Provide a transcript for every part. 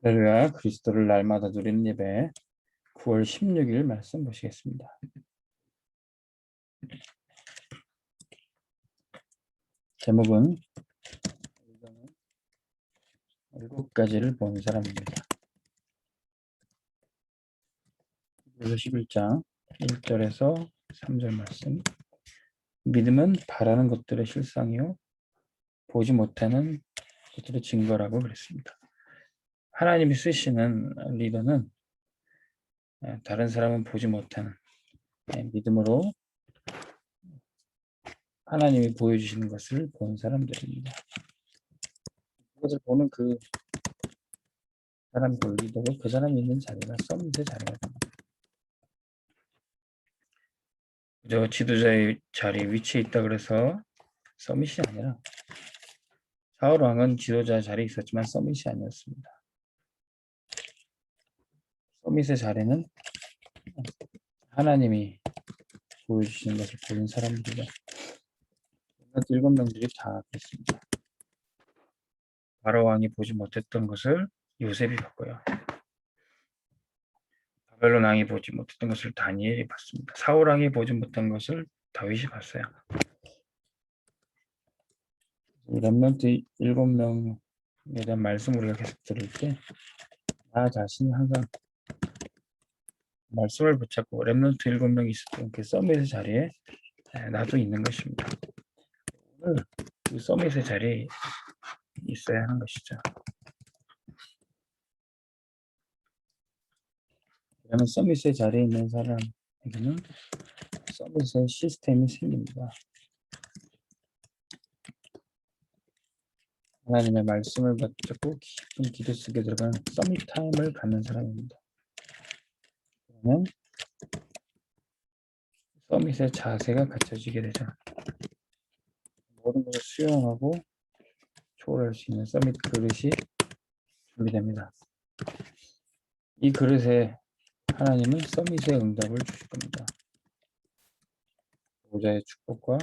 할렐루야, 그리스도를 날마다 누리는 예배 9월 16일 말씀 보시겠습니다. 제목은 7가지를 본 사람입니다. 그래서 11장 1절에서 3절 말씀. 믿음은 바라는 것들의 실상이요 보지 못하는 것들의 증거라고 그랬습니다. 하나님이 쓰시는 리더는 다른 사람은 보지 못하는 믿음으로 하나님이 보여주시는 것을 본 사람들입니다. 그것을 보는 그 사람 리더고 그 사람이 있는 자리가 서밋의 자리가 됩니다. 저 지도자의 자리 위치에 있다 그래서 서밋이 아니라 사울 왕은 지도자 자리에 있었지만 서밋이 아니었습니다. 서밋의 자리는 하나님이 보여주시는 것을 보는 사람들이다. 7명들이 다 그랬습니다. 바로 왕이 보지 못했던 것을 요셉이 봤고요. 바벨론 왕이 보지 못했던 것을 다니엘이 봤습니다. 사울 왕이 보지 못한 것을 다윗이 봤어요. 렘넌트 7명에 대한 말씀을 우리가 계속 들을 때 나 자신이 항상 말씀을 붙잡고 렘넌트 7명이 있었던 그 서밋의 자리에 나도 있는 것입니다. 오늘 그 서밋의 자리에 있어야 하는 것이죠. 그러면 서밋의 자리에 있는 사람에게는 서밋의 시스템이 생깁니다. 하나님의 말씀을 붙잡고 깊은 기도 속에 들어가는 서밋 타임을 갖는 사람입니다. 그러면 서밋의 자세가 갖춰지게 되죠. 모든 것을 수용하고 초월할 수 있는 서밋 그릇이 준비됩니다. 이 그릇에 하나님은 서밋의 응답을 주실 겁니다. 보좌의 축복과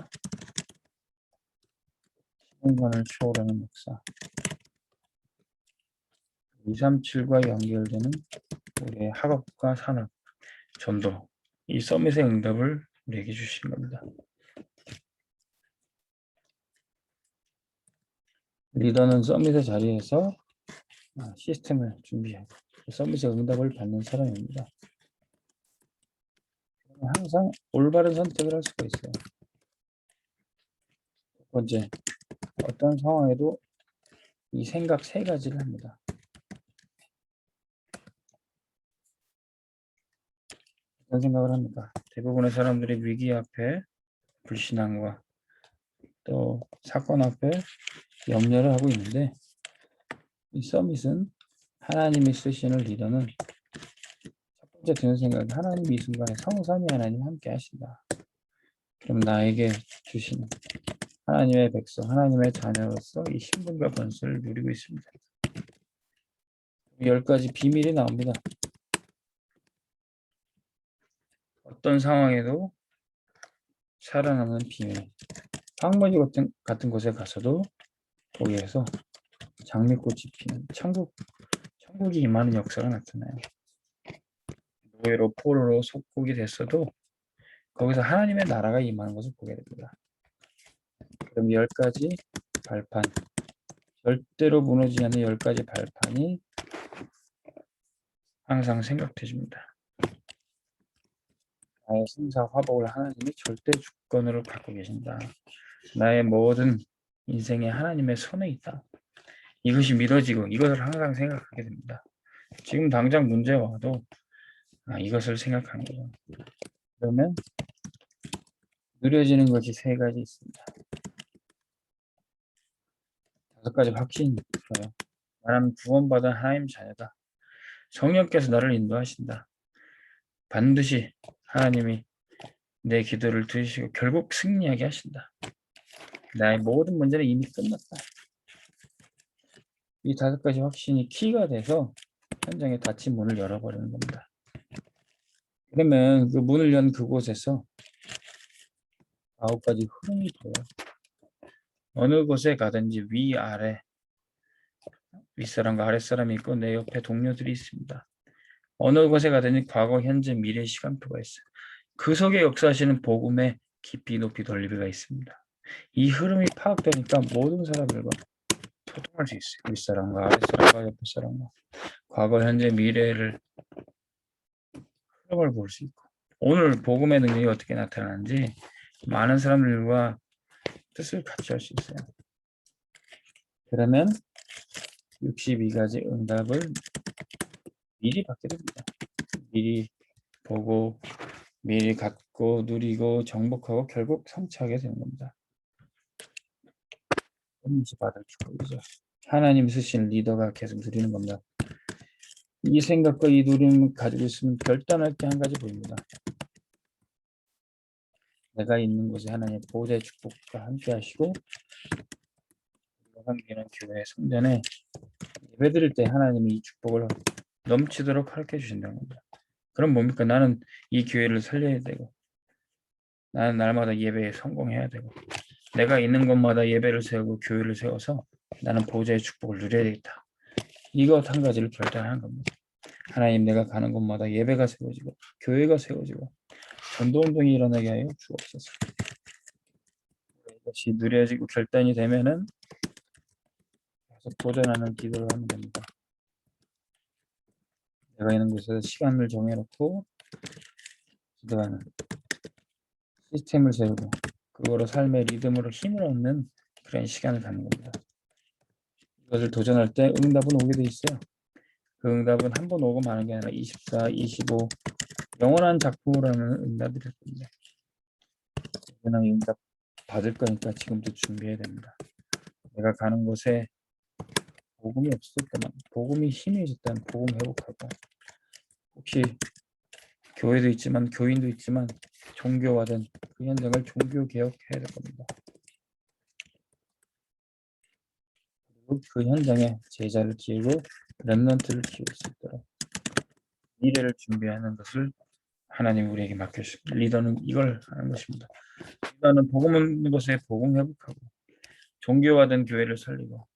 시공간을 초월하는 역사, 237과 연결되는 우리의 학업과 산업, 전도, 이 서밋의 응답을 우리에게 주신 겁니다. 리더는 서밋의 자리에서 시스템을 준비하고 서밋의 응답을 받는 사람입니다. 항상 올바른 선택을 할 수가 있어요. 첫 번째, 어떤 상황에도 이 생각 3가지를 합니다. 어떤 생각을 합니까? 대부분의 사람들이 위기 앞에 불신앙과 또 사건 앞에 염려를 하고 있는데, 이 서밋은 하나님이 쓰시는 리더는 첫 번째 드는 생각은 하나님이 이 순간에 성삼위 하나님 함께 하신다. 그럼 나에게 주시는 하나님의 백성, 하나님의 자녀로서 이 신분과 권세를 누리고 있습니다. 10가지 비밀이 나옵니다. 어떤 상황에도 살아남는 비밀. 황무지 같은 곳에 가서도 거기에서 장미꽃이 피는 천국이 임하는 역사가 나타나요. 노예로 포로로 속국이 됐어도 거기서 하나님의 나라가 임하는 것을 보게 됩니다. 그럼 10가지 발판, 절대로 무너지지 않는 10가지 발판이 항상 생각되십니다. 나의 생사 화복을 하나님이 절대 주권으로 갖고 계신다. 나의 모든 인생에 하나님의 손에 있다. 이것이 믿어지고 이것을 항상 생각하게 됩니다. 지금 당장 문제가 와도 이것을 생각하는 거죠. 그러면 누려지는 것이 3가지 있습니다. 5가지 확신이 있어요. 나는 구원받은 하나님 자녀다. 성령께서 나를 인도하신다. 반드시 하나님이 내 기도를 들으시고 결국 승리하게 하신다. 나의 모든 문제는 이미 끝났다. 이 5가지 확신이 키가 돼서 현장에 닫힌 문을 열어버리는 겁니다. 그러면 그 문을 연 그곳에서 9가지 흐름이 보여요. 어느 곳에 가든지 위아래 윗사람과 아랫사람이 있고 내 옆에 동료들이 있습니다. 어느 곳에 가든지 과거, 현재, 미래 시간표가 있어요. 그 속에 역사하시는 복음의 깊이, 높이, 넓이가 있습니다. 이 흐름이 파악되니까 모든 사람들과 소통할 수 있어요. 윗사람과 아랫사람과 옆에 사람과 과거, 현재, 미래를 흐름을 볼 수 있고 오늘 복음의 능력이 어떻게 나타나는지 많은 사람들과 뜻을 같이 할 수 있어요. 그러면 62가지 응답을 미리 받게 됩니다. 미리 보고 미리 갖고 누리고 정복하고 결국 성취하게 되는 겁니다. 이제 받을 축복이죠. 하나님 쓰신 리더가 계속 누리는 겁니다. 이 생각과 이 누림을 가지고 있으면 결단할 게 한 가지 보입니다. 내가 있는 곳에 하나님의 보호자의 축복과 함께 하시고 섬기는 교회 성전에 예배드릴 때 하나님이 이 축복을 넘치도록 가르쳐 주신다는 겁니다. 그럼 뭡니까? 나는 이 교회를 살려야 되고 나는 날마다 예배에 성공해야 되고 내가 있는 곳마다 예배를 세우고 교회를 세워서 나는 보호자의 축복을 누려야 되겠다. 이것 한 가지를 결단하는 겁니다. 하나님 내가 가는 곳마다 예배가 세워지고 교회가 세워지고 전도운동이 일어나게 하여 주옵소서. 이것이 누려지고 결단이 되면은 계속 도전하는 기도를 하면 됩니다. 내가 있는 곳에서 시간을 정해놓고 기도하는 시스템을 세우고 그거로 삶의 리듬으로 힘을 얻는 그런 시간을 갖는 겁니다. 이것을 도전할 때 응답은 오게 돼 있어요. 그 응답은 한 번 오고 마는 게 아니라 24, 25 영원한 작품이라는 응답이 될 겁니다. 영원한 응답 받을 거니까 지금부터 준비해야 됩니다. 내가 가는 곳에 복음이 없을 때만 복음이 희미해졌다면 복음 회복하고 혹시 교회도 있지만 교인도 있지만 종교화된 그 현장을 종교 개혁해야 될 겁니다. 그리고 그 현장에 제자를 키우고 렘넌트를 키울 수 있도록 미래를 준비하는 것을 하나님 우리에게 맡겼습니다. 리더는 이걸 하는 것입니다. 리더는 복음 없는 곳에 복음 회복하고 종교화된 교회를 살리고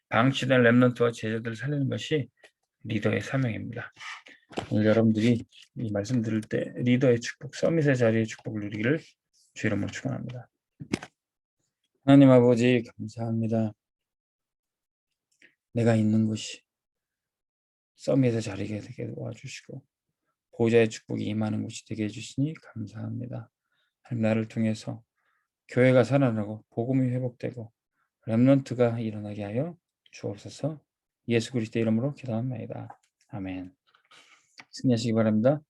방치된 렘넌트와 제자들을 살리는 것이 리더의 사명입니다. 오늘 여러분들이 이 말씀 들을 때 리더의 축복, 서밋의 자리의 축복을 누리기를 주 이름으로 축원합니다. 하나님 아버지 감사합니다. 내가 있는 곳이 서밋의 자리가 되게 도와주시고 보호자의 축복이 임하는 곳이 되게 해주시니 감사합니다. 나를 통해서 교회가 살아나고 복음이 회복되고 렘넌트가 일어나게 하여 주옵소서. 예수 그리스도의 이름으로 기도합니다. 아멘. 승리하시기 바랍니다.